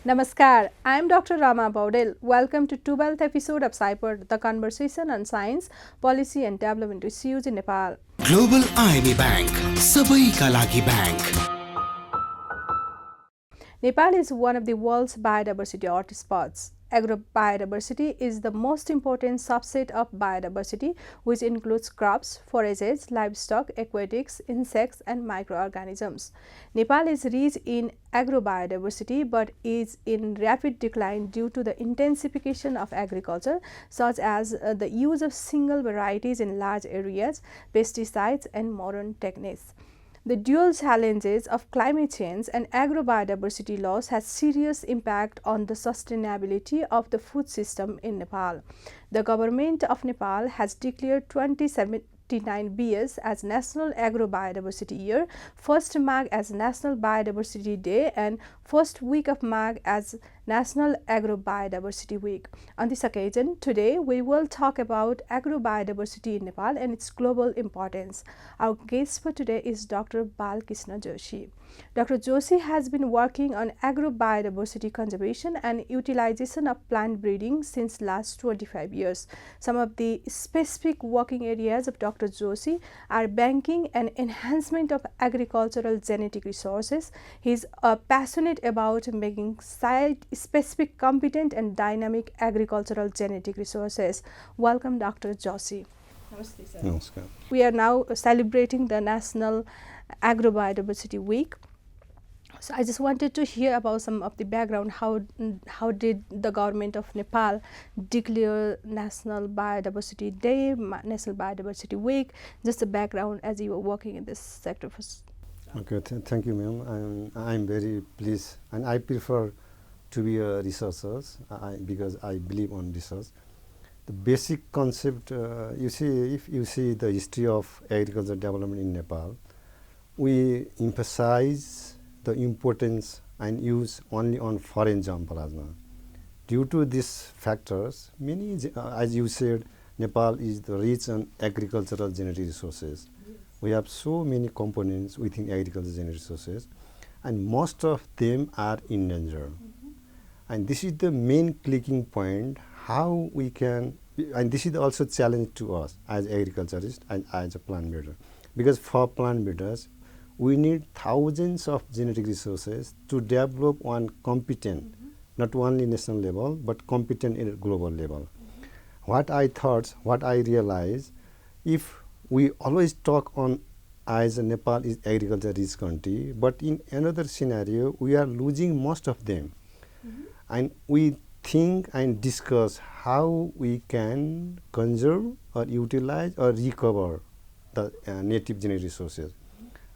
Namaskar, I am Dr. Rama Paudel. Welcome to 12th episode of SCIPOD, the conversation on science, policy and development issues in Nepal. Global IME Bank, सबैका लागि bank. Nepal is one of the world's biodiversity hotspots. Agrobiodiversity is the most important subset of biodiversity, which includes crops, forages, livestock, aquatics, insects, and microorganisms. Nepal is rich in agrobiodiversity but is in rapid decline due to the intensification of agriculture, such as the use of single varieties in large areas, pesticides, and modern techniques. The dual challenges of climate change and agrobiodiversity loss has serious impact on the sustainability of the food system in Nepal. The government of Nepal has declared 2079 BS as National Agrobiodiversity Year, 1st Magh as National Biodiversity Day, and first week of Magh as National Agrobiodiversity Week. On this occasion, today we will talk about agrobiodiversity in Nepal and its global importance. Our guest for today is Dr. Krishna Joshi. Dr. Joshi has been working on agrobiodiversity conservation and utilization of plant breeding since last 25 years. Some of the specific working areas of Dr. Joshi are banking and enhancement of agricultural genetic resources. He is passionate about making site-specific, competent and dynamic agricultural genetic resources. Welcome, Dr. Joshi. Namaste, sir. Namaskar. We are now celebrating the National Agrobiodiversity Week. So I just wanted to hear about some of the background. How did the government of Nepal declare National Biodiversity Day, National Biodiversity Week? Just the background as you were working in this sector. Okay, thank you, ma'am. I'm very pleased, and I prefer to be a researcher because I believe on research. The basic concept, you see, if you see the history of agricultural development in Nepal, we emphasize the importance and use only on foreign germplasm. Due to these factors, many, as you said, Nepal is the rich on agricultural genetic resources. Yes. We have so many components within agricultural genetic resources, and most of them are in danger. And this is the main clicking point, how we can, and this is also challenge to us as agriculturists and as a plant breeder. Because for plant breeders, we need thousands of genetic resources to develop one competent, not only national level, but competent in a global level. What I realized, if we always talk on as Nepal is agriculture rich country, but in another scenario, we are losing most of them. And we think and discuss how we can conserve or utilize or recover the native genetic resources.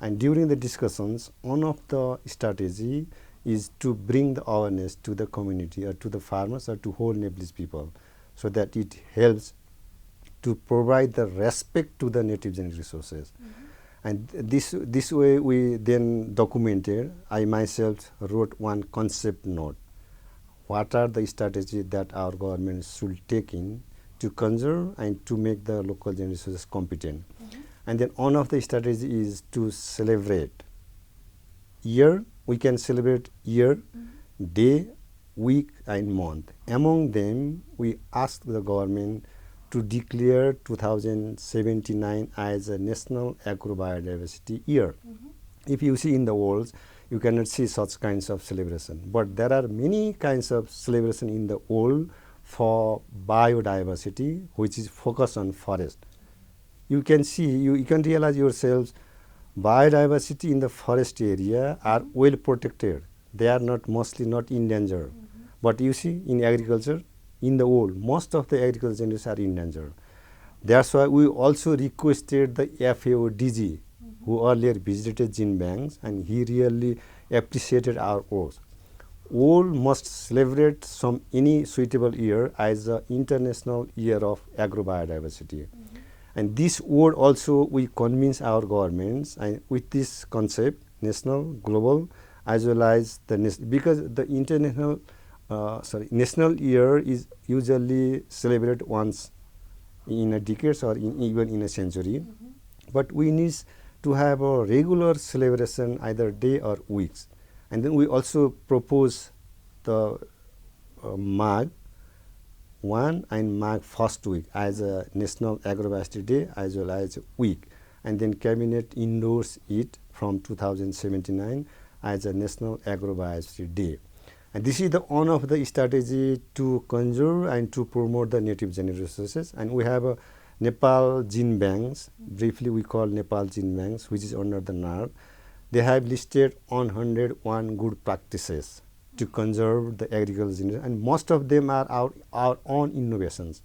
And during the discussions, one of the strategy is to bring the awareness to the community or to the farmers or to whole Nepalese people, so that it helps to provide the respect to the native genetic resources. And this way we then documented. I myself wrote one concept note. What are the strategies that our government should take in to conserve and to make the local genetic resources competent? And then one of the strategies is to celebrate year. We can celebrate year, day, week, and month. Among them, we asked the government to declare 2079 as a National Agrobiodiversity Year. If you see in the world, you cannot see such kinds of celebration. But there are many kinds of celebration in the world for biodiversity, which is focused on forest. You can see, you can realize yourselves, biodiversity in the forest area are well protected. They are mostly not in danger. But you see, in agriculture, in the world, most of the agricultural generations are in danger. That's why we also requested the FAO DG, who earlier visited Genebank, and he really appreciated our work. All must celebrate any suitable year as the International Year of Agrobiodiversity. And this word also we convince our governments, and with this concept, national, global, as well as the because the national year is usually celebrated once in a decade or even in a century. But we need to have a regular celebration, either day or weeks. And then we also propose the Mag 1 and Mag first week as a National Agrobiodiversity Day as well as week, and then Cabinet endorsed it from 2079 as a National Agrobiodiversity Day. And this is the one of the strategy to conserve and to promote the native genetic resources. And we have a Nepal Genebanks, briefly we call Nepal Genebanks, which is under the NARC. They have listed 101 good practices to conserve the agriculture, and most of them are our own innovations.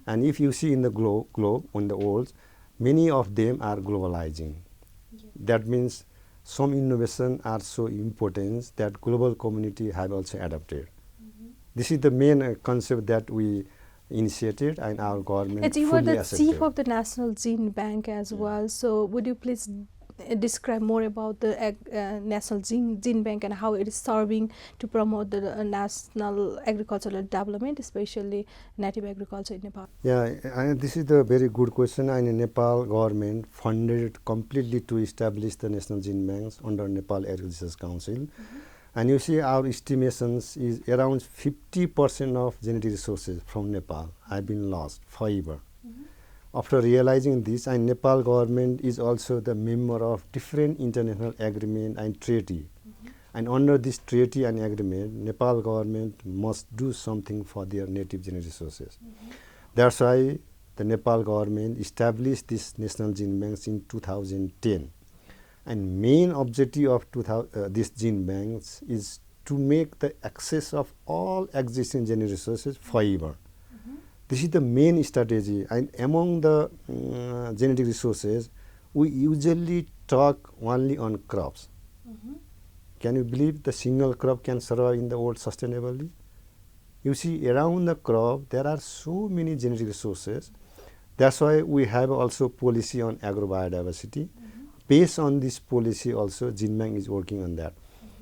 And if you see in the globe on the world, many of them are globalizing. That means some innovation are so important that global community have also adopted. This is the main concept that we initiated and our government And you fully were the accepted. chief of the National Genebank as well. So would you please describe more about the National Genebank and how it is serving to promote the national agricultural development, especially native agriculture in Nepal? Yeah, and this is the very good question. And the Nepal government funded completely to establish the National Genebanks under Nepal Agriculture Council. And you see our estimations is around 50% of genetic resources from Nepal have been lost forever. After realizing this, and Nepal government is also the member of different international agreement and treaty. And under this treaty and agreement, Nepal government must do something for their native genetic resources. That's why the Nepal government established this National Genebanks in 2010. And main objective of this Genebanks is to make the access of all existing genetic resources forever. This is the main strategy, and among the genetic resources, we usually talk only on crops. Can you believe the single crop can survive in the world sustainably? You see, around the crop, there are so many genetic resources. That's why we have also policy on agrobiodiversity. Based on this policy also, Genebank is working on that.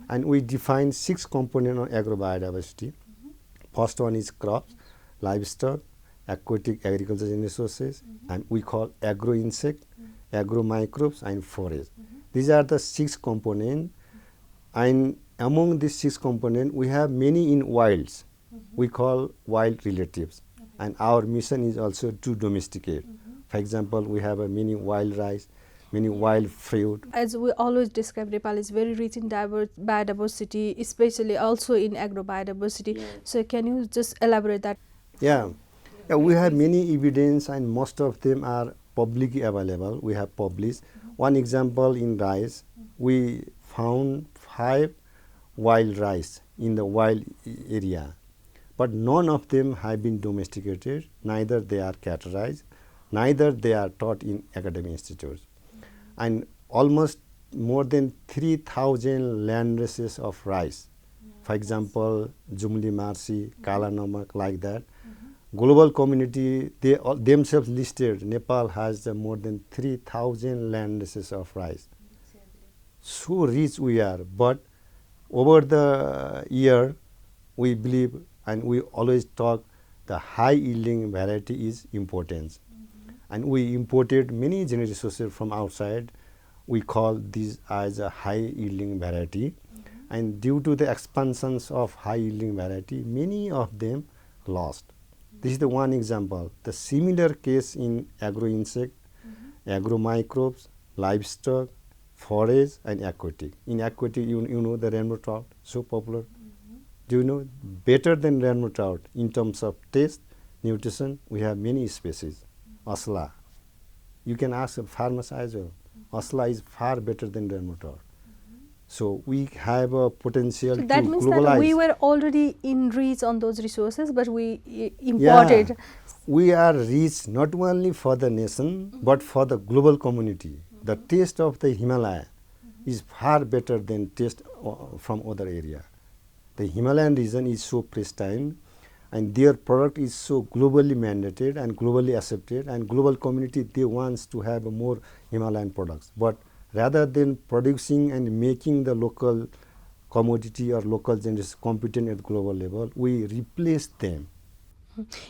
And we define 6 components on agrobiodiversity. First one is crops, livestock, aquatic agriculture resources, and we call agro-insect, agro-microbes, and forest. These are the 6 components, and among these 6 components, we have many in wilds. We call wild relatives, and our mission is also to domesticate. For example, we have many wild rice, many wild fruit. As we always describe, Nepal is very rich in biodiversity, especially also in agrobiodiversity. So can you just elaborate that? Yeah. Yeah, we have many evidence, and most of them are publicly available. We have published. One example in rice, we found 5 wild rice in the wild area, but none of them have been domesticated, neither they are categorized, neither they are taught in academic institutes. And almost more than 3,000 land races of rice, for example, Jumli Marsi, Kala Namak, like that. Global community, they themselves listed, Nepal has more than 3,000 land races of rice. So rich we are, but over the year, we believe and we always talk the high yielding variety is important. And we imported many genetic resources from outside. We call these as a high yielding variety. And due to the expansions of high yielding variety, many of them lost. This is the one example. The similar case in agro-insect, agro-microbes, livestock, forage, and aquatic. In aquatic, you know the rainbow trout, so popular. Do you know, better than rainbow trout in terms of taste, nutrition, we have many species. Asla. You can ask farmers as well. Asla is far better than rainbow trout. So we have a potential So to that means globalize. that we were already enriched on those resources, but we imported. Yeah. We are rich not only for the nation, but for the global community. The taste of the Himalaya is far better than taste from other area. The Himalayan region is so pristine, and their product is so globally mandated and globally accepted, and global community, they wants to have more Himalayan products. But rather than producing and making the local commodity or local genetics competent at global level, we replace them.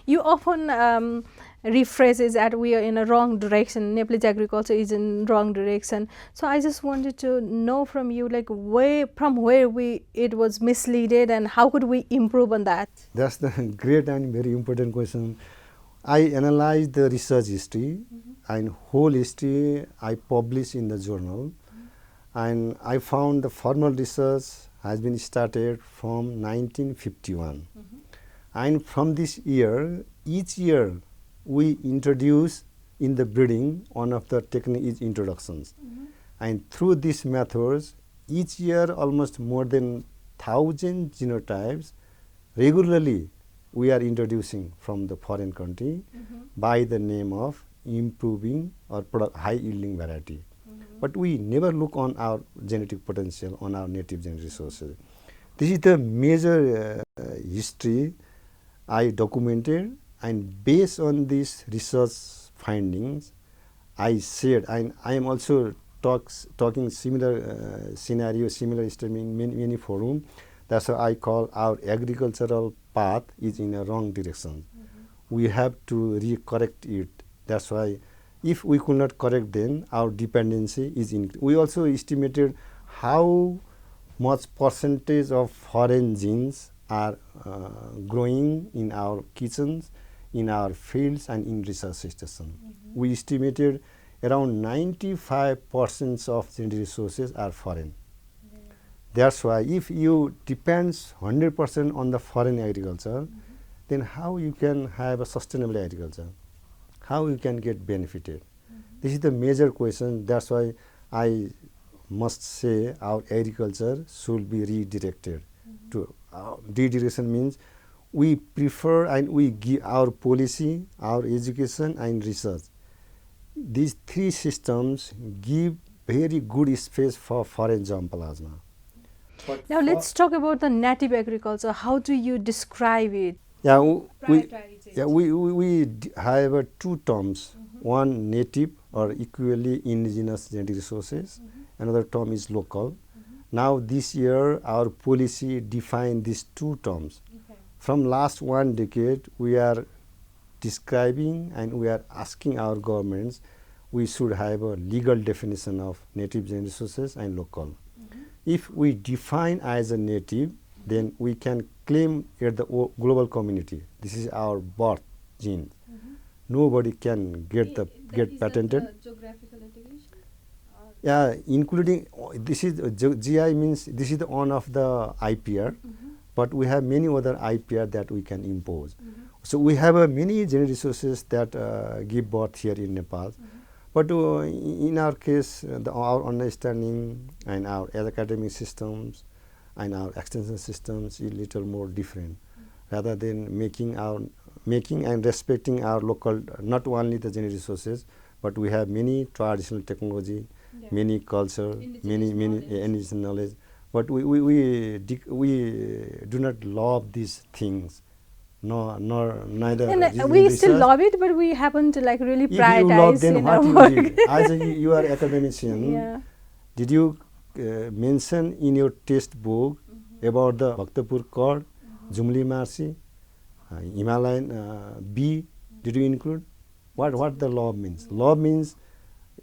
You often rephrases that we are in a wrong direction. Nepalese agriculture is in wrong direction. So I just wanted to know from you, like from where it was misleaded, and how could we improve on that? That's the great and very important question. I analyzed the research history and whole history I published in the journal, and I found the formal research has been started from 1951. And from this year, each year we introduce in the breeding one of the technique is introductions. And through these methods, each year almost more than 1,000 genotypes regularly we are introducing from the foreign country by the name of improving or high yielding variety. But we never look on our genetic potential on our native genetic resources. This is the major history I documented, and based on these research findings, I said, and I am also talking similar scenario, similar history in many forums. That's why I call our agricultural path is in a wrong direction. We have to re-correct it. That's why if we could not correct, then our dependency is increased. We also estimated how much percentage of foreign genes are growing in our kitchens, in our fields, and in research stations. We estimated around 95% of genetic resources are foreign. That's why if you depends 100% on the foreign agriculture, then how you can have a sustainable agriculture? How you can get benefited? This is the major question. That's why I must say our agriculture should be redirected. To redirection means we prefer and we give our policy, our education, and research. These three systems give very good space for foreign jump plasma. Now let's talk about the native agriculture. How do you describe it? Yeah, we have two terms. One native or equally indigenous genetic resources. Another term is local. Now this year our policy defined these two terms. From last 1 decade we are describing and we are asking our governments we should have a legal definition of native genetic resources and local. If we define as a native, then we can claim at the global community. This is our birth gene. Nobody can get patented. Geographical integration? Yeah, including this is GI means this is the one of the IPR, but we have many other IPR that we can impose. So we have many genetic resources that give birth here in Nepal. But in our case, our understanding and our academic systems and our extension systems is little more different. Rather than making and respecting our local, not only the genetic resources, but we have many traditional technology, many culture, many indigenous knowledge. But we do not love these things. Neither. And we still love it, but we haven't like really prioritized. If you love, then what you work. did? As you are academician, did you mention in your textbook about the Bhaktapur cord, Jumli Marsi, Himalayan bee? Did you include? What the love means? Love means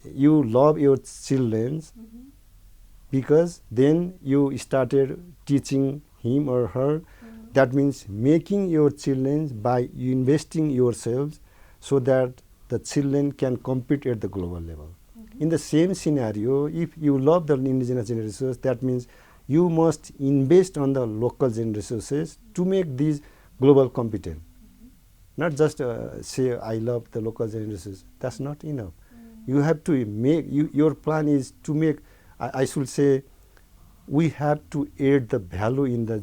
you love your children because then you started teaching him or her. That means making your children by investing yourselves so that the children can compete at the global level. In the same scenario, if you love the indigenous genetic resources, that means you must invest on the local genetic resources to make these global competent. Not just say I love the local genetic resources. That's not enough. You have to make, your plan is to make, I should say, we have to add the value in the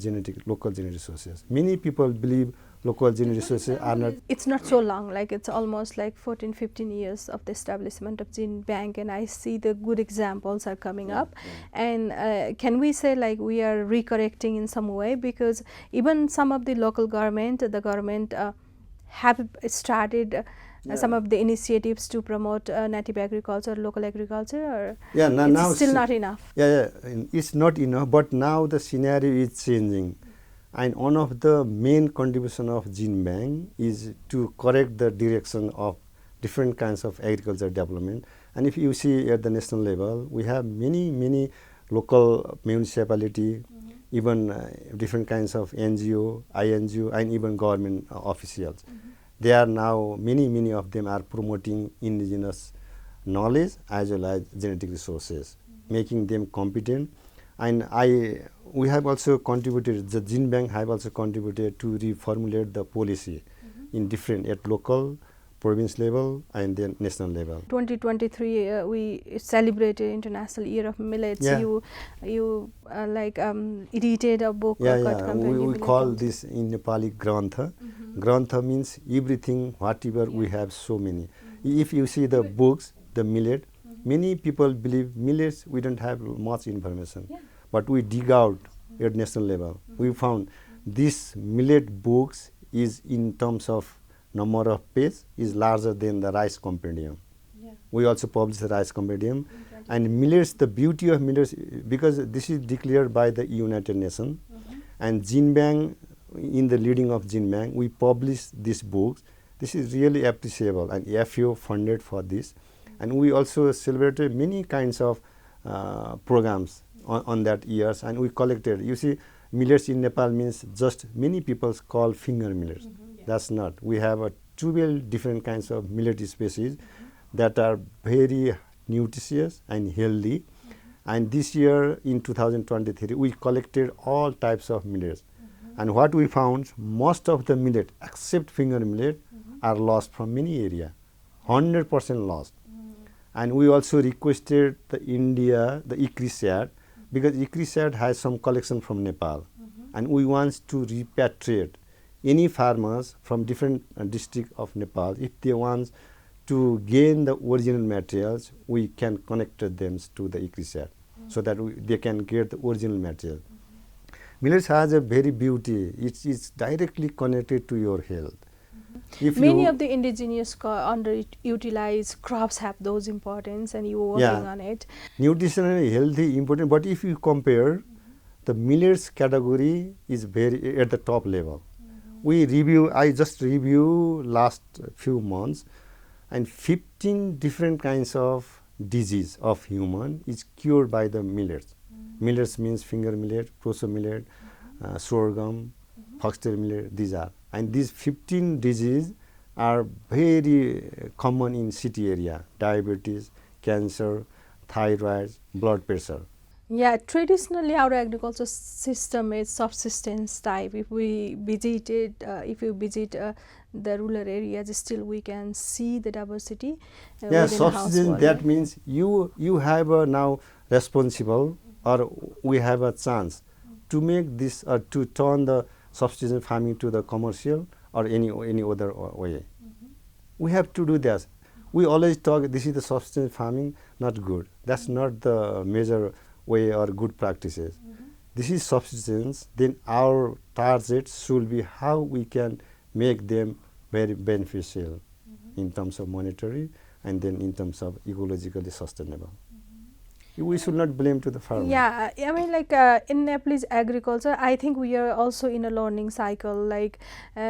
local genetic resources. Many people believe local genetic resources are not. It's not so long, like it's almost like 14, 15 years of the establishment of Genebank, and I see the good examples are coming up. And can we say like we are recorrecting in some way, because even some of the local government, have started some of the initiatives to promote native agriculture, local agriculture, or it's still not enough? It's not enough, but now the scenario is changing. And one of the main contribution of Genebank is to correct the direction of different kinds of agriculture development. And if you see at the national level, we have many local municipality, even different kinds of NGO, INGO, and even government officials. They are now, many of them are promoting indigenous knowledge as well as genetic resources, making them competent. And we have also contributed, the Genebank have also contributed to reformulate the policy in different, at local, province level, and then national level. 2023, we celebrated International Year of Millets. Yeah. You edited a book. We call this in Nepali Grantha. Grantha means everything, whatever we have, so many. If you see the books, the millet, many people believe millets, we don't have much information. But we dig out at national level. We found this millet books is, in terms of number of pages, is larger than the rice compendium. We also publish the rice compendium. And millets, the beauty of millets, because this is declared by the United Nations, and Genebank, in the leading of Genebank, we publish these books. This is really appreciable, and FAO funded for this. And we also celebrated many kinds of programs on that years, and we collected. You see, millets in Nepal means just many people call finger millets. That's not. We have 12 different kinds of millet species that are very nutritious and healthy. And this year, in 2023, we collected all types of millets. And what we found, most of the millet, except finger millet, are lost from many areas, 100% lost. And we also requested the India, the ICRISAT, because ICRISAT has some collection from Nepal. And we want to repatriate any farmers from different districts of Nepal. If they want to gain the original materials, we can connect them to the ICRISAT so that they can get the original material. Millets has a very beauty. It's directly connected to your health. Many of the indigenous underutilized crops have those importance, and you are working on it. Nutritionally healthy, important, but if you compare, the millets category is very at the top level. I just review last few months, and 15 different kinds of disease of human is cured by the millets. Millets means finger millet, proso millet, sorghum, foxtail millet, these are. And these 15 diseases are very common in city area: diabetes, cancer, thyroid, blood pressure. Yeah, traditionally our agriculture system is subsistence type. If we visit the rural areas, still we can see the diversity. Subsistence, that means you have now responsible, or we have a chance to make this, or to turn the subsistence farming to the commercial or any other way. We have to do this. We always talk, this is the subsistence farming, not good. That's not the major way or good practices. This is subsistence, then our target should be how we can make them very beneficial in terms of monetary and then in terms of ecologically sustainable. We should not blame to the farmer. Yeah, I mean, in Nepalese agriculture, I think we are also in a learning cycle.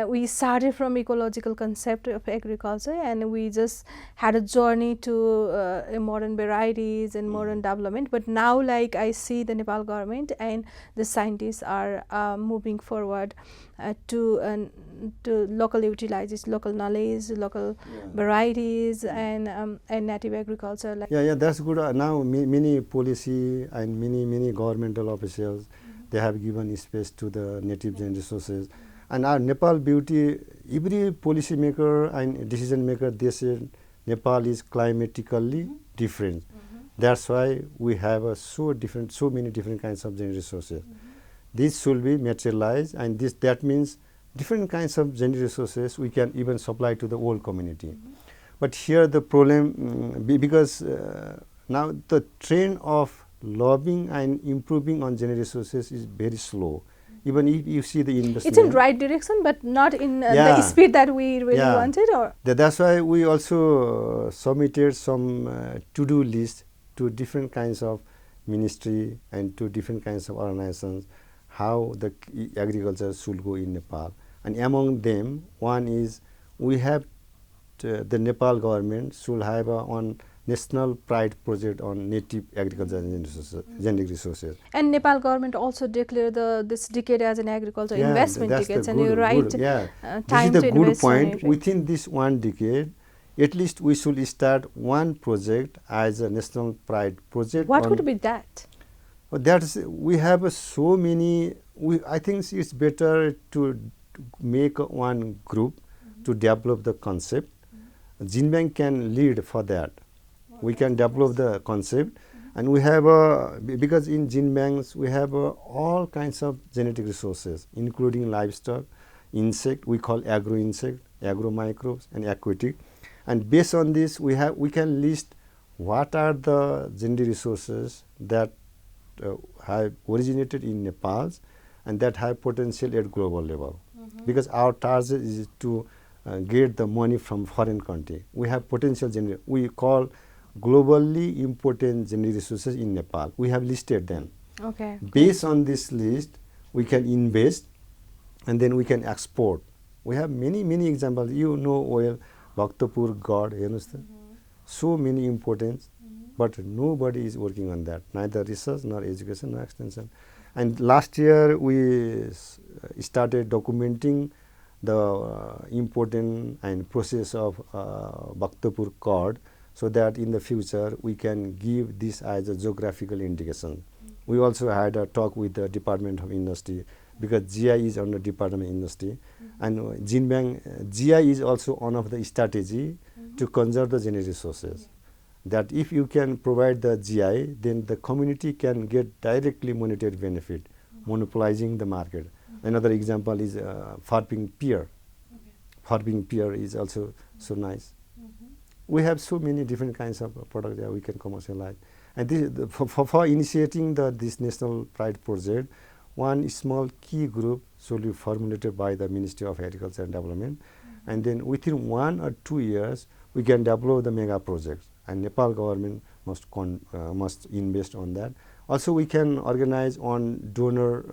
We started from ecological concept of agriculture, and we just had a journey to modern varieties and modern development. But now, I see the Nepal government and the scientists are moving forward to local utilizes local knowledge, local varieties, and native agriculture. That's good. Now many policy and many governmental officials, they have given space to the native genetic resources. And our Nepal beauty, every policy maker and decision maker, they said Nepal is climatically different. That's why we have so many different kinds of genetic resources. This should be materialized, and that means different kinds of genetic resources we can even supply to the whole community. But here the problem, because now the trend of loving and improving on genetic resources is very slow. Even if you see the investment, it's in right direction, but not in the speed that we really wanted. Or that's why we also submitted some to-do list to different kinds of ministry and to different kinds of organizations, how the agriculture should go in Nepal. And among them, one is we have the Nepal government should have one national pride project on native agriculture and genetic resources. And Nepal government also declared this decade as an agriculture investment that's decade, the and you write good, yeah. time This is to the good invest on point. it. Within this one decade, at least we should start one project as a national pride project. What could be that? That's we have so many. I think it's better to make one group to develop the concept. Genebank can lead for that. We can develop the concept, and we have because in Genebanks we have all kinds of genetic resources, including livestock, insect. We call agro insect, agro microbes, and aquatic. And based on this, we can list what are the genetic resources that have originated in Nepal and that have potential at global level. Because our target is to get the money from foreign country. We have potential genetic. We call globally important genetic resources in Nepal. We have listed them. Okay. Based on this list, we can invest and then we can export. We have many examples. You know oil, Bhaktapur God, you understand? So many importance, but nobody is working on that. Neither research nor education nor extension. And last year we started documenting the important and process of Bhaktapur cod, so that in the future we can give this as a geographical indication. We also had a talk with the Department of Industry, because GI is under Department of Industry, and Genebank GI is also one of the strategy to conserve the genetic resources. That if you can provide the GI, then the community can get directly monetary benefit, monopolizing the market. Another example is farming pear. Farming pear is also so nice. We have so many different kinds of products that we can commercialize. And this, for initiating this National Pride project, one small key group should be formulated by the Ministry of Agriculture and Development. And then within 1 or 2 years, we can develop the mega projects. And Nepal government must invest on that. Also, we can organize on donor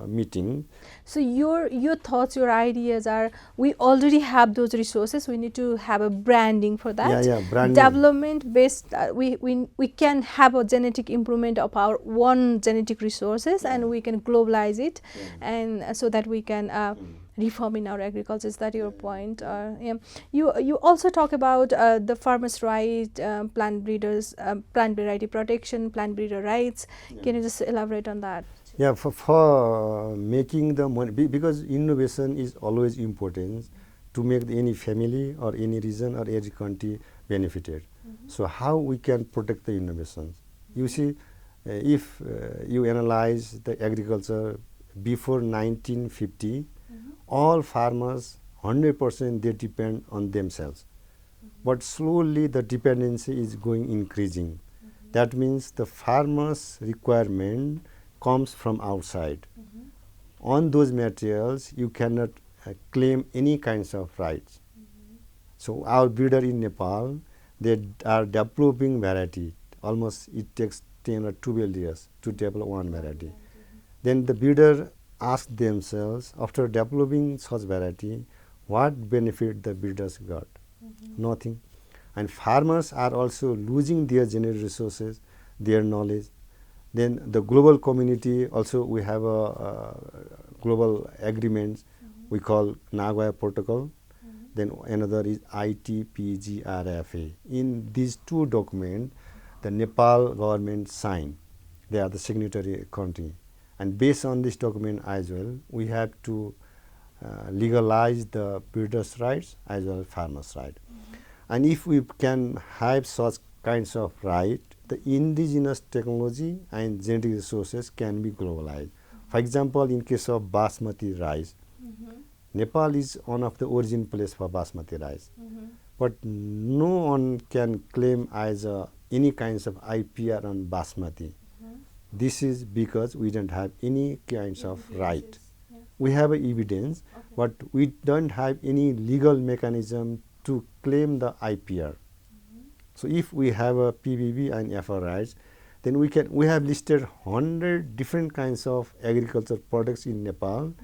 meeting. So your thoughts, your ideas are, we already have those resources. We need to have a branding for that. Yeah, branding. Development based. We can have a genetic improvement of our one genetic resources, and we can globalize it, and so that we can reform in our agriculture. Is that your point? You also talk about the farmers' right, plant breeders, plant variety protection, plant breeder rights. Can you just elaborate on that? Yeah, for making the money, because innovation is always important to make any family or any region or any country benefited. So how we can protect the innovations? You see, if you analyze the agriculture before 1950, all farmers 100% they depend on themselves. But slowly the dependency is increasing. That means the farmer's requirement comes from outside. On those materials, you cannot claim any kinds of rights. So our breeder in Nepal, they are developing variety. Almost it takes 10 or 12 years to develop one variety. Then the breeder ask themselves, after developing such variety, what benefit the breeders got? Nothing. And farmers are also losing their genetic resources, their knowledge. Then the global community also, we have a global agreements we call Nagoya Protocol. Then another is ITPGRFA. In these two documents, the Nepal government signed. They are the signatory country. And based on this document as well, we have to legalize the breeders' rights as well as farmers' rights. And if we can have such kinds of right, the indigenous technology and genetic resources can be globalized. For example, in case of basmati rice, Nepal is one of the origin place for basmati rice. But no one can claim as any kinds of IPR on basmati. This is because we don't have any kinds of right. We have evidence, but we don't have any legal mechanism to claim the IPR. So if we have a PBB and FR rights, then we have listed 100 different kinds of agriculture products in Nepal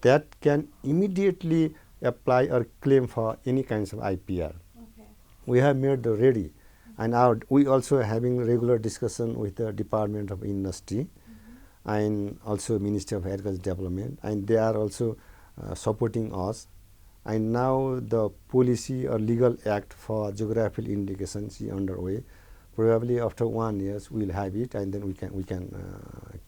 that can immediately apply or claim for any kinds of IPR. Okay. We have made the ready, and we also having regular discussion with the Department of Industry and also Ministry of Agriculture Development, and they are also supporting us. And now the policy or legal act for geographical indications is underway. Probably after 1 year we will have it, and then we can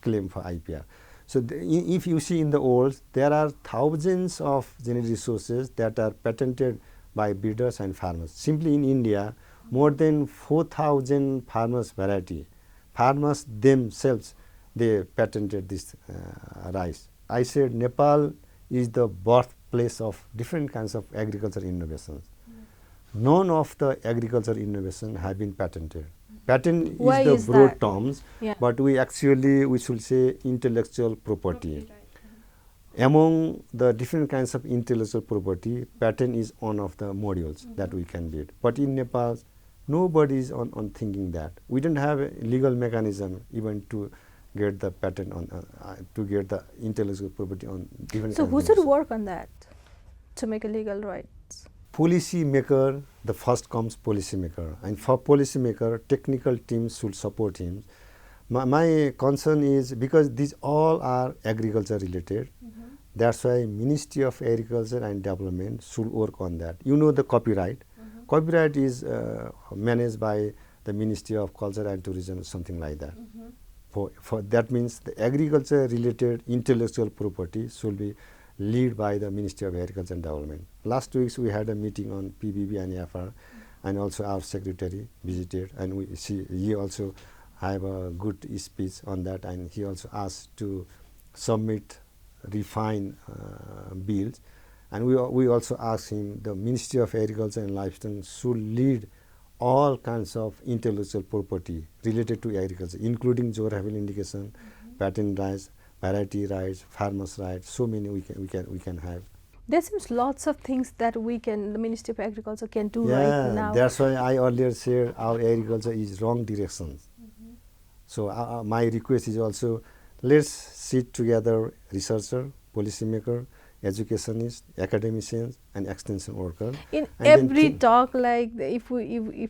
claim for IPR. So if you see in the world, there are thousands of genetic resources that are patented by breeders and farmers. Simply in India, more than 4,000 farmers variety. Farmers themselves, they patented this rice. I said Nepal is the birthplace of different kinds of agriculture innovations. None of the agriculture innovation have been patented. Patent Why is is the broad that? terms, Yeah. but we should say intellectual property. Among the different kinds of intellectual property, patent is one of the modules that we can build. But in Nepal, nobody is on thinking that. We don't have a legal mechanism even to get the patent on, to get the intellectual property on different So kinds who of should medicine. work on that to make a legal rights? Policy maker, the first comes policy maker, and for policy maker, technical teams should support him. My concern is because these all are agriculture related. That's why Ministry of Agriculture and Development should work on that. You know the copyright. Copyright is managed by the Ministry of Culture and Tourism, something like that. For that means the agriculture related intellectual property should be led by the Ministry of Agriculture and Development. Last week we had a meeting on PBB and FR, and also our secretary visited, and he also have a good speech on that, and he also asked to submit refine bills, and we also asked him the Ministry of Agriculture and Livestock should lead all kinds of intellectual property related to agriculture, including geographical indication, patent rights, variety rights, farmers' rights. So many we can have. There seems lots of things that the Ministry of Agriculture can do right now. That's why I earlier said our agriculture is wrong directions. So my request is also, let's sit together, researcher, policymaker, educationists, academicians, and extension worker. In and every talk, like if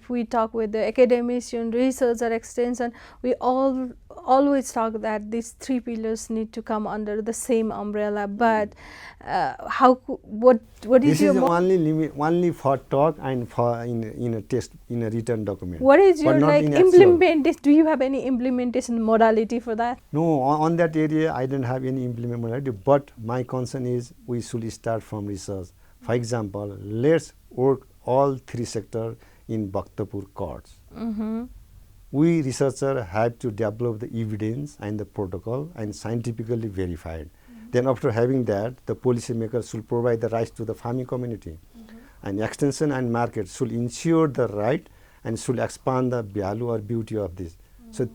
we talk with the academician, researcher, extension, we always talk that these three pillars need to come under the same umbrella. But what is this your is only for talk and for in a test, in a written document. what is but your not like in actual. implementation? Do you have any implementation modality for that? No, on that area I don't have any implement modality, but my concern is we should start from research. For example, let's work all three sectors in Bhaktapur courts. We researchers have to develop the evidence and the protocol and scientifically verified. Then after having that, the policymakers should provide the rights to the farming community. And extension and market should ensure the right and should expand the value or beauty of this. So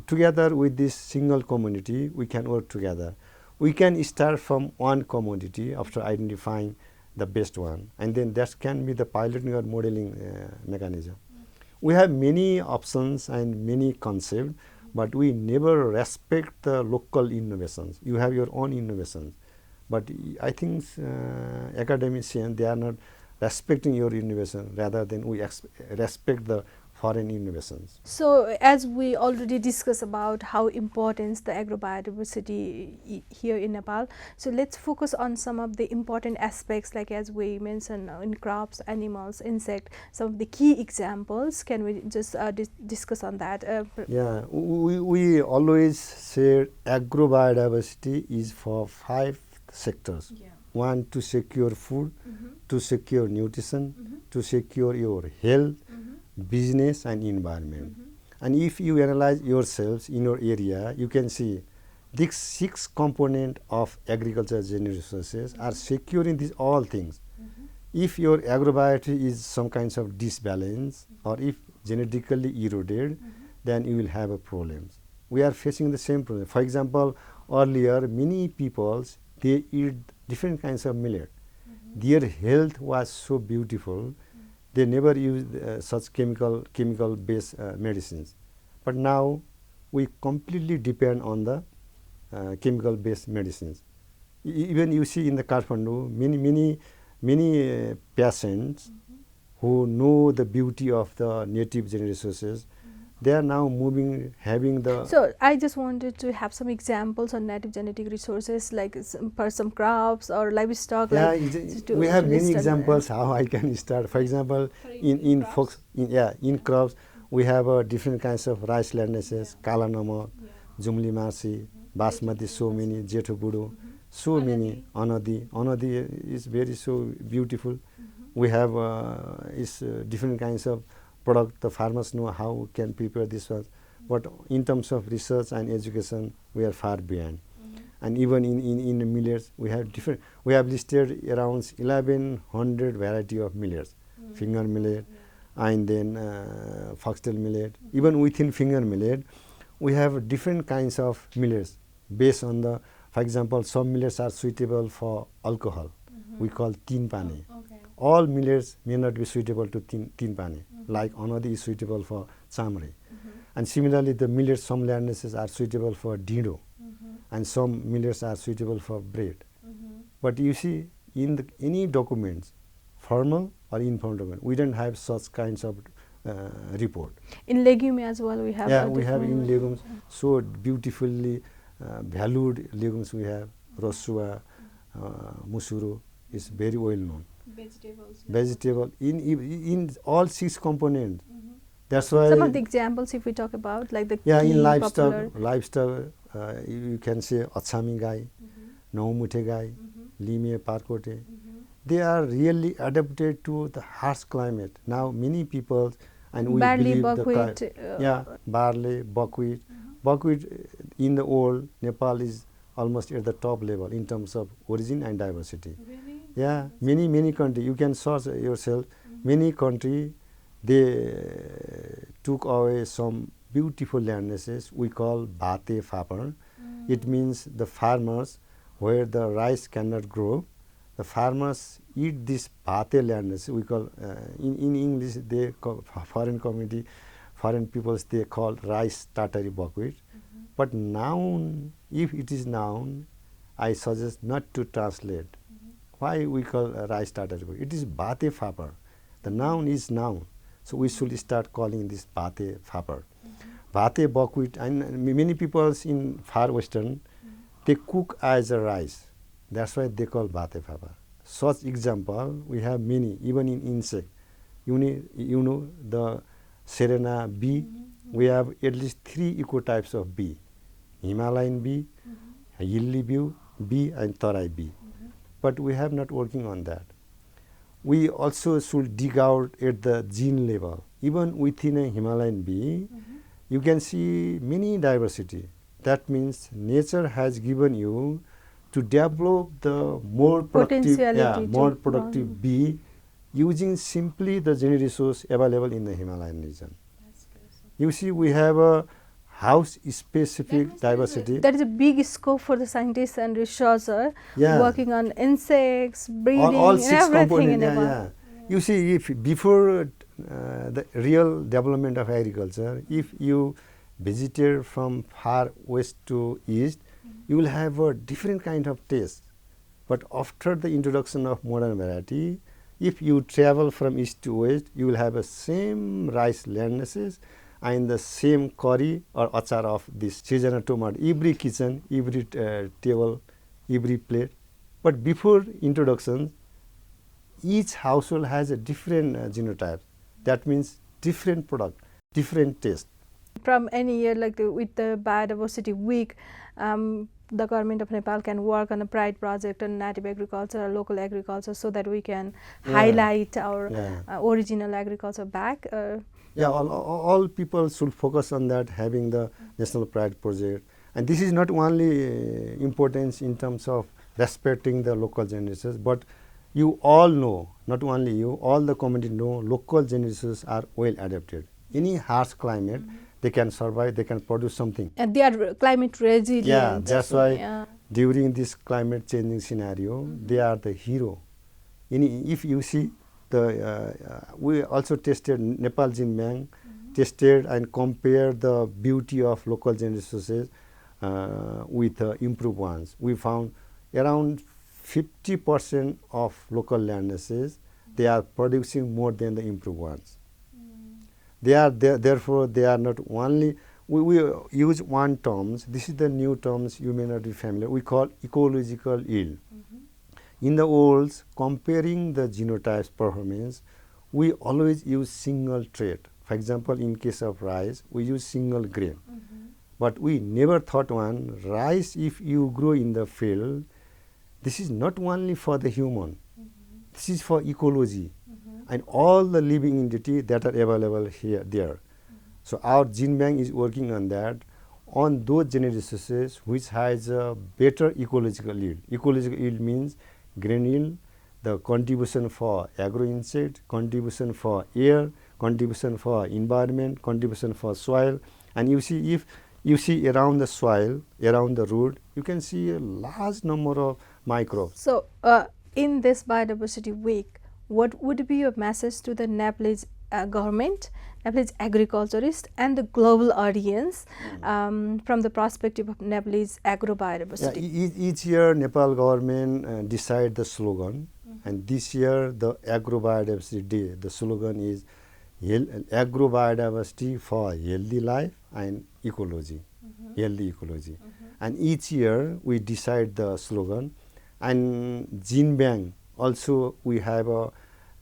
together with this single community, we can work together. We can start from one commodity after identifying the best one, and then that can be the piloting or modeling mechanism. We have many options and many concepts, but we never respect the local innovations. You have your own innovations, but I think academicians, they are not respecting your innovation rather than we respect the foreign innovations. So as we already discussed about how important the agrobiodiversity here in Nepal, so let's focus on some of the important aspects, like as we mentioned in crops, animals, insect, some of the key examples. Can we just discuss on that? Yeah, we always say agrobiodiversity is for 5 sectors. One, to secure food, to secure nutrition, to secure your health, business and environment. And if you analyze yourselves in your area, you can see these 6 components of agriculture genetic resources are securing these all things. If your agrobiology is some kinds of disbalance or if genetically eroded, then you will have a problems. We are facing the same problem. For example, earlier many peoples, they eat different kinds of millet. Their health was so beautiful. They never used such chemical based medicines. But now we completely depend on the chemical based medicines. Even you see in the Kathmandu, many patients who know the beauty of the native genetic resources, they are now moving, having the. So I just wanted to have some examples on native genetic resources, like for some crops or livestock. Yeah, like we have many list examples how I can start. For example, in crops, we have different kinds of rice landraces, Kala Namak, Jumli Marsi, Basmati, so many, Jetho Budo, so many, Anadi. Anadi is very so beautiful. We have different kinds of product. The farmers know how can prepare this one. But in terms of research and education, we are far behind. And even in millets, we have listed around 1100 variety of millets, finger millet, and then foxtail millet. Even within finger millet, we have different kinds of millets based on the, for example, some millets are suitable for alcohol. We call tin pane. All millets may not be suitable to tin pane. Like Anadi is suitable for chamre. And similarly, the millets, some landraces are suitable for dido. And some millets are suitable for bread. But you see, in any documents, formal or informal document, we don't have such kinds of report. In legume as well, we have. Yeah, we have in legumes so beautifully valued legumes. We have Rosua, Musuru is very well known. Vegetable in all 6 components. That's why some of the examples, if we talk about, like the in popular livestock, you can say Achami gai, Naumute gai, Lime Parkote. They are really adapted to the harsh climate. Now many people, and we barley, believe buckwheat, barley, buckwheat. Buckwheat in the old Nepal is almost at the top level in terms of origin and diversity. Really? Yeah, many countries, you can search yourself, many countries, they took away some beautiful landraces we call bhate fapar. It means the farmers where the rice cannot grow, the farmers eat this bhate landraces. We call in English they call foreign community, foreign peoples they call rice tartary buckwheat. But noun, if it is noun, I suggest not to translate. Why we call rice tartary buckwheat? It is bhate fapar. The noun is noun. So we should start calling this bhate fapar. Bhate buckwheat, and many people in far western, they cook as a rice. That's why they call bhate fapar. Such example, we have many, even in insect. You know the Serena bee, we have at least 3 ecotypes of bee. Himalayan bee, hilly bee, and tarai bee. But we have not working on that. We also should dig out at the gene level. Even within a Himalayan bee, you can see many diversity. That means nature has given you to develop the more productive bee using simply the gene resource available in the Himalayan region. You see, we have a house-specific diversity. That is a big scope for the scientists and researcher working on insects, breeding, all and 6 everything in components. Nepal. You see, if before the real development of agriculture, if you visited from far west to east, you will have a different kind of taste. But after the introduction of modern variety, if you travel from east to west, you will have the same rice landraces and the same curry or achar of this seasonal tomato, every kitchen, every table, every plate. But before introduction, each household has a different genotype. That means different product, different taste. From any year, like with the Biodiversity Week, the government of Nepal can work on a pride project on native agriculture or local agriculture so that we can highlight our original agriculture back. All people should focus on that, having the national pride project. And this is not only importance in terms of respecting the local generations, but you all know, not only you, all the community know local generations are well adapted. Any harsh climate, they can survive, they can produce something. And they are climate resilient. Yeah, that's why during this climate changing scenario, they are the hero. If you see, we also tested Nepal Genebank tested and compared the beauty of local genetic resources with improved ones. We found around 50% of local land masses, they are producing more than the improved ones. They are therefore they are not only, we use one terms, this is the new terms you may not be familiar, we call ecological yield. In the olds, comparing the genotypes performance, we always use single trait. For example, in case of rice, we use single grain. But we never thought one, rice if you grow in the field, this is not only for the human, this is for ecology and all the living entity that are available here, there. So our gene bank is working on that, on those genetic resources which has a better ecological yield. Ecological yield means grain yield, the contribution for agro insect, contribution for air, contribution for environment, contribution for soil. And you see, if you see around the soil, around the root, you can see a large number of microbes. So, in this Biodiversity Week, what would be your message to the Nepalese government, Nepalese agriculturists, and the global audience from the perspective of Nepalese agrobiodiversity? Yeah, each year, Nepal government decide the slogan, and this year the Agrobiodiversity Day, the slogan is Agrobiodiversity for healthy life and ecology, healthy ecology. And each year we decide the slogan, and Gene Bank also we have a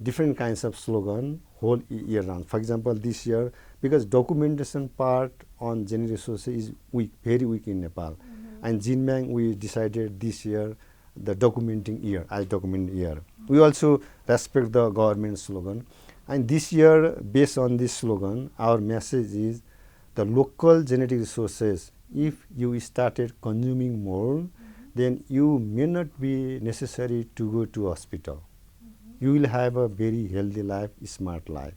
different kinds of slogan whole year round. For example, this year, because documentation part on genetic resources is weak, very weak in Nepal, and Gene Bank we decided this year the documenting year as documenting year. We also respect the government slogan, and this year based on this slogan, our message is the local genetic resources. If you started consuming more, then you may not be necessary to go to hospital. You will have a very healthy life, smart life.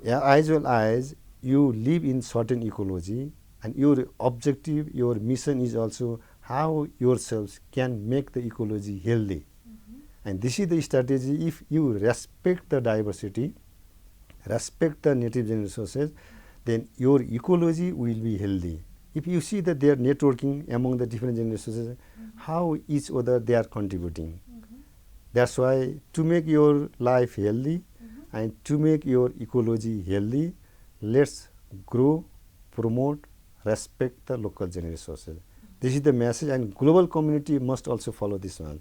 As well as you live in certain ecology, and your objective, your mission is also how yourselves can make the ecology healthy. And this is the strategy. If you respect the diversity, respect the native genetic resources, then your ecology will be healthy. If you see that they are networking among the different genetic resources, how each other they are contributing. That's why to make your life healthy and to make your ecology healthy, let's grow, promote, respect the local genetic resources. This is the message, and global community must also follow this one.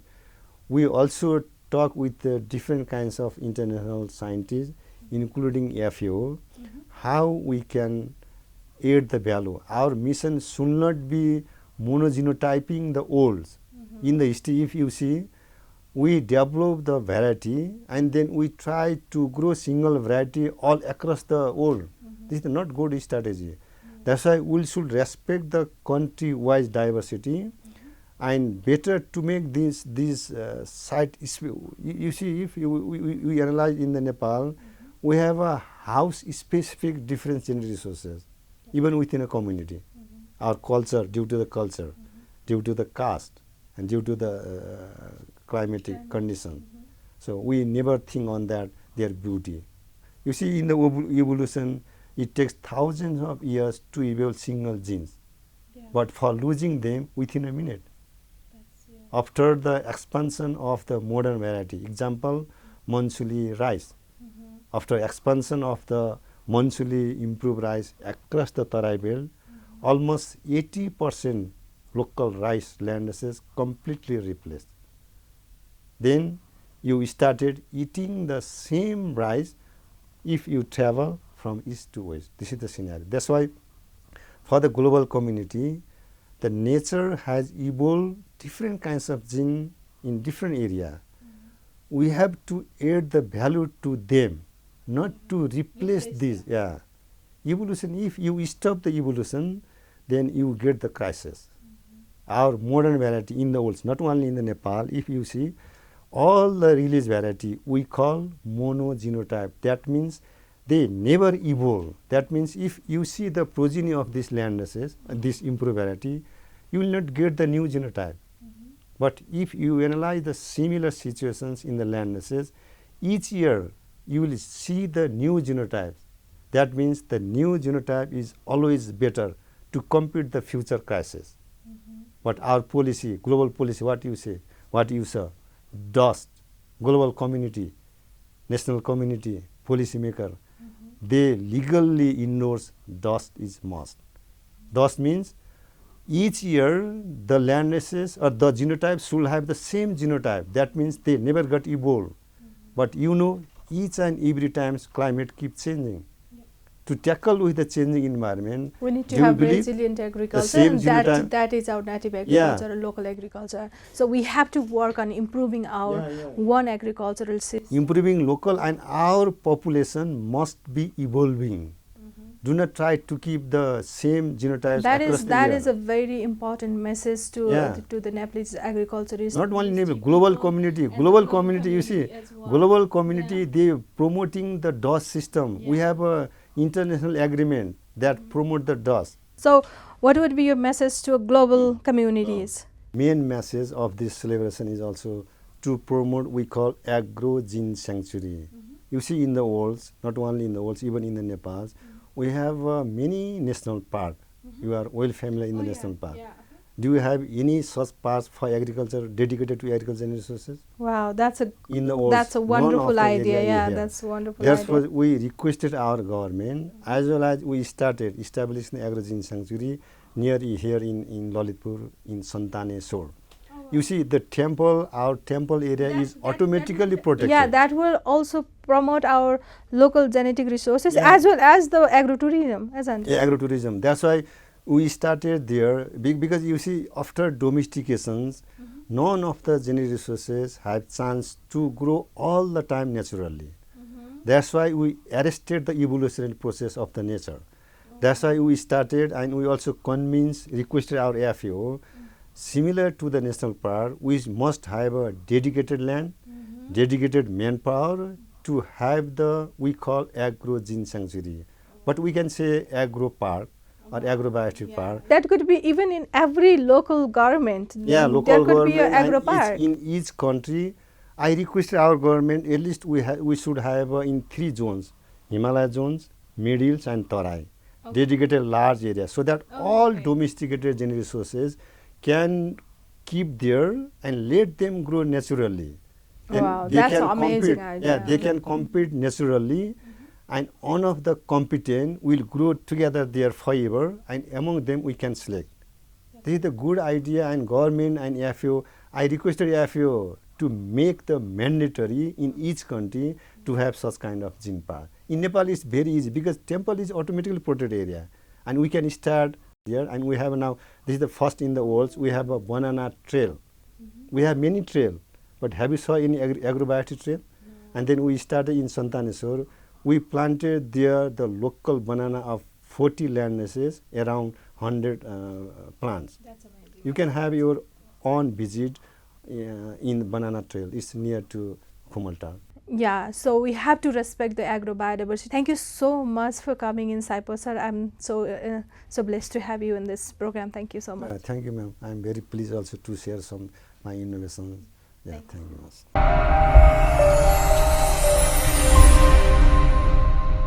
We also talk with different kinds of international scientists, including FAO, how we can add the value. Our mission should not be monogenotyping the olds. In the history, if you see, we develop the variety and then we try to grow single variety all across the old. This is not good strategy. That's why we should respect the country-wise diversity and better to make these site. You see, if we analyze in the Nepal, we have a house-specific different genetic resources, even within a community. Our culture, due to the culture, due to the caste, and due to the climatic condition. So we never think on that, their beauty. You see, in the evolution, it takes thousands of years to evolve single genes. But for losing them within a minute. After the expansion of the modern variety, example, Mansuli rice. After expansion of the Mansuli improved rice across the Tarai belt, almost 80% local rice land masses completely replaced. Then you started eating the same rice if you travel from east to west. This is the scenario. That's why for the global community, the nature has evolved different kinds of gene in different area. We have to add the value to them, not to replace this. Yeah. Evolution, if you stop the evolution, then you get the crisis. Our modern variety in the olds, not only in the Nepal, if you see, all the release variety we call monogenotype. That means they never evolve. That means if you see the progeny of these land masses, this improved variety, you will not get the new genotype. But if you analyze the similar situations in the land masses, each year you will see the new genotypes. That means the new genotype is always better to compete the future crisis. But our policy, global policy, what you say, what you saw, dust, global community, national community, policymaker, they legally endorse dust is must. Dust means each year the land races or the genotype should have the same genotype. That means they never got evolved. But you know, each and every time climate keeps changing. To tackle with the changing environment, we need to do you have believe resilient the agriculture, same and genotype? that is our native agriculture, or local agriculture. So we have to work on improving our one agricultural system. Improving local, and our population must be evolving. Do not try to keep the same genotypes across the That year. is a very important message to the Nepalese agriculturists. Not only Nepal, global community. Global community, you see, global community, they promoting the dust system. We have a international agreement that promote the dust. So what would be your message to global communities? Main message of this celebration is also to promote we call agro-gene sanctuary. You see in the world, not only in the world, even in the Nepal, we have many national parks. You are well familiar in the national park. Do you have any such parks for agriculture, dedicated to agriculture and resources? Wow, that's a In the world, that's a wonderful idea. Yeah, that's a wonderful Therefore, idea. we requested our government, as well as we started establishing the agro-gene sanctuary near here in Lalitpur, in Santane Shore. You see, the temple, our temple area is automatically protected. Yeah, that will also promote our local genetic resources as well as the agrotourism, isn't it? Yeah, agrotourism. That's why we started there, because you see, after domestications, none of the genetic resources have chance to grow all the time naturally. That's why we arrested the evolutionary process of the nature. That's why we started, and we also requested our AFAO, similar to the national park, we must have a dedicated land, dedicated manpower to have the, we call agro-gene sanctuary. But we can say agro park or agrobiodiversity park. That could be even in every local government. Yeah, local there could government be an agro and park. in each country. I requested our government, at least we should have in 3 zones, Himalaya zones, Mid Hills and Tarai, dedicated large areas, so that all domesticated genetic resources can keep there and let them grow naturally. And Wow, they that's can an amazing compete. idea. Yeah, they can compete naturally, and one of the competent will grow together there forever, and among them we can select. This is a good idea, and government and AFAO, I requested AFAO to make the mandatory in each country to have such kind of gene park. In Nepal it's very easy because temple is automatically protected area, and we can start here, and we have now, this is the first in the world, we have a banana trail. We have many trail, but have you saw any agrobiodiversity trail? And then we started in Santaneshwar. We planted there the local banana of 40 land masses, around 100 plants. That's amazing. You can have your own visit in banana trail. It's near to Kumaltar. Yeah, so we have to respect the agrobiodiversity. Thank you so much for coming in, SCIPOD sir. I'm so blessed to have you in this program. Thank you so much. Thank you, ma'am. I'm very pleased also to share some my innovations. Yeah, thank you much.